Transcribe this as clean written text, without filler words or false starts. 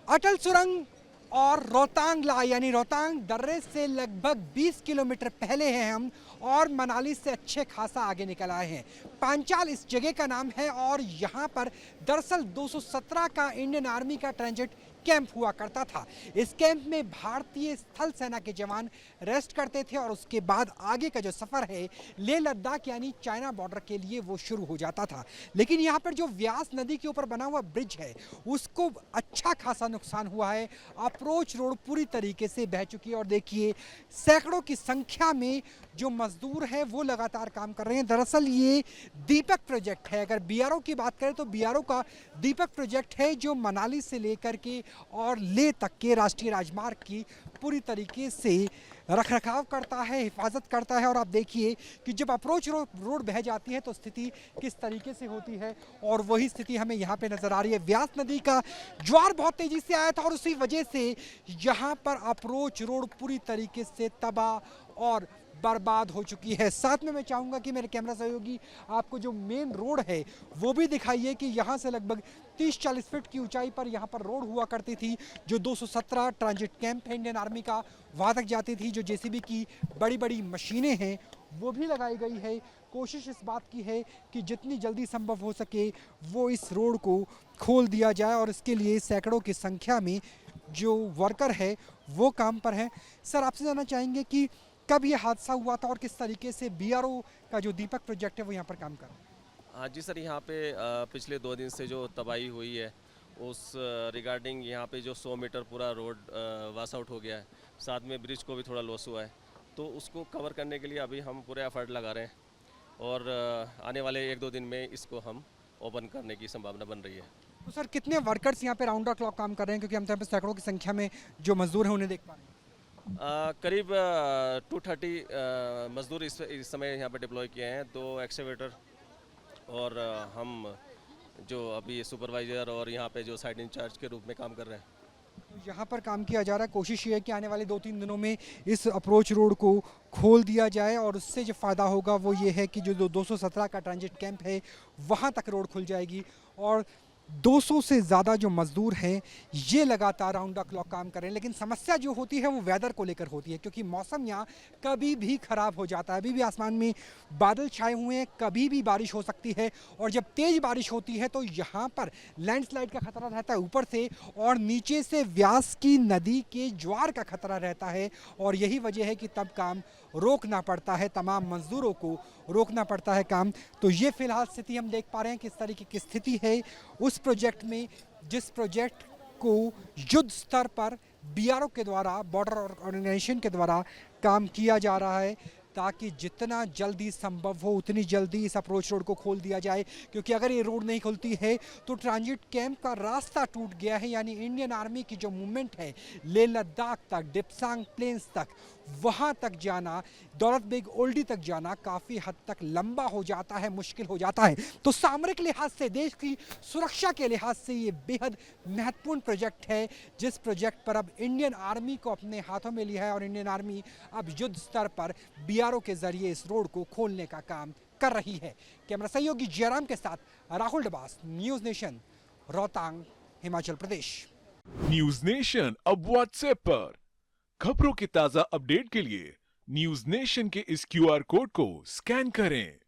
अटल सुरंग और रोहतांग ला यानी रोहतांग दर्रे से लगभग 20 किलोमीटर पहले हैं हम और मनाली से अच्छे खासा आगे निकल आए हैं। पांचाल इस जगह का नाम है और यहाँ पर दरअसल 217 का इंडियन आर्मी का ट्रांजिट कैंप हुआ करता था। इस कैंप में भारतीय स्थल सेना के जवान रेस्ट करते थे और उसके बाद आगे का जो सफर है लेह लद्दाख यानी चाइना बॉर्डर के लिए वो शुरू हो जाता था। लेकिन यहाँ पर जो व्यास नदी के ऊपर बना हुआ ब्रिज है उसको अच्छा खासा नुकसान हुआ है। अप्रोच रोड पूरी तरीके से बह चुकी है और देखिए सैकड़ों की संख्या में जो मजदूर हैं वो लगातार काम कर रहे हैं। दरअसल ये दीपक प्रोजेक्ट है। अगर बीआरओ की बात करें तो बीआरओ का दीपक प्रोजेक्ट है जो मनाली से लेकर के और लेह तक के राष्ट्रीय राजमार्ग की पूरी तरीके से रखरखाव करता है, हिफाजत करता है। और आप देखिए कि जब अप्रोच रोड बह जाती है तो स्थिति किस तरीके से होती है और वही स्थिति हमें यहाँ पे नजर आ रही है। व्यास नदी का ज्वार बहुत तेजी से आया था और उसी वजह से यहाँ पर अप्रोच रोड पूरी तरीके से तबाह और बर्बाद हो चुकी है। साथ में मैं चाहूँगा कि मेरे कैमरा सहयोगी आपको जो मेन रोड है वो भी दिखाइए कि यहाँ से लगभग 30-40 फीट की ऊंचाई पर यहाँ पर रोड हुआ करती थी जो 217 ट्रांजिट कैंप है इंडियन आर्मी का वहाँ तक जाती थी। जो जेसीबी की बड़ी बड़ी मशीनें हैं वो भी लगाई गई है। कोशिश इस बात की है कि जितनी जल्दी संभव हो सके वो इस रोड को खोल दिया जाए और इसके लिए सैकड़ों की संख्या में जो वर्कर है वो काम पर हैं। सर आपसे जानना चाहेंगे कि कब ये हादसा हुआ था और किस तरीके से बीआरओ का जो दीपक प्रोजेक्ट है वो यहाँ पर काम कर रहा है? हाँ जी सर, यहाँ पे पिछले 2 दिन से जो तबाही हुई है उस रिगार्डिंग यहाँ पे जो 100 मीटर पूरा रोड वॉश आउट हो गया है। साथ में ब्रिज को भी थोड़ा लॉस हुआ है, तो उसको कवर करने के लिए अभी हम पूरे एफर्ट लगा रहे हैं और आने वाले 1-2 दिन में इसको हम ओपन करने की संभावना बन रही है। तो सर कितने वर्कर्स यहाँ पे राउंड द क्लॉक काम कर रहे हैं, क्योंकि हम तो यहाँ पे सैकड़ों की संख्या में जो मजदूर हैं उन्हें देख पा रहे हैं? करीब 230 मजदूर इस समय यहाँ पे डिप्लॉय किए हैं, 2 एक्सकेवेटर और हम जो अभी सुपरवाइज़र और यहाँ पे जो साइड इंचार्ज के रूप में काम कर रहे हैं। तो यहाँ पर काम किया जा रहा है। कोशिश ये है कि आने वाले 2-3 दिनों में इस अप्रोच रोड को खोल दिया जाए और उससे जो फ़ायदा होगा वो ये है कि जो 217 का ट्रांजिट कैंप है वहाँ तक रोड खुल जाएगी और 200 से ज़्यादा जो मज़दूर हैं ये लगातार राउंड द क्लॉक काम कर रहे हैं। लेकिन समस्या जो होती है वो वेदर को लेकर होती है, क्योंकि मौसम यहाँ कभी भी ख़राब हो जाता है। अभी भी आसमान में बादल छाए हुए हैं, कभी भी बारिश हो सकती है और जब तेज़ बारिश होती है तो यहाँ पर लैंडस्लाइड का खतरा रहता है ऊपर से और नीचे से व्यास की नदी के ज्वार का खतरा रहता है और यही वजह है कि तब काम रोकना पड़ता है, तमाम मजदूरों को रोकना पड़ता है काम। तो ये फिलहाल स्थिति हम देख पा रहे हैं किस तरीके की स्थिति है उस प्रोजेक्ट में, जिस प्रोजेक्ट को युद्ध स्तर पर बीआरओ के द्वारा, बॉर्डर ऑर्गेनाइजेशन के द्वारा काम किया जा रहा है ताकि जितना जल्दी संभव हो उतनी जल्दी इस अप्रोच रोड को खोल दिया जाए। क्योंकि अगर ये रोड नहीं खुलती है तो ट्रांजिट कैंप का रास्ता टूट गया है, यानी इंडियन आर्मी की जो मूवमेंट है लेह लद्दाख तक, डिप्सांग प्लेन्स तक, वहाँ तक जाना, दौलत बेग ओल्डी तक जाना काफ़ी हद तक लंबा हो जाता है, मुश्किल हो जाता है। तो सामरिक लिहाज से, देश की सुरक्षा के लिहाज से ये बेहद महत्वपूर्ण प्रोजेक्ट है जिस प्रोजेक्ट पर अब इंडियन आर्मी को अपने हाथों में लिया है और इंडियन आर्मी अब युद्ध स्तर पर बीआरओ के जरिए इस रोड को खोलने का काम कर रही है। कैमरा सहयोगी जयराम के साथ Rahul Dabas, news nation, Rohtang, Himachal Pradesh. News nation अब व्हाट्सएप पर खबरों के ताजा अपडेट के लिए न्यूज नेशन के इस क्यूआर कोड को स्कैन करें।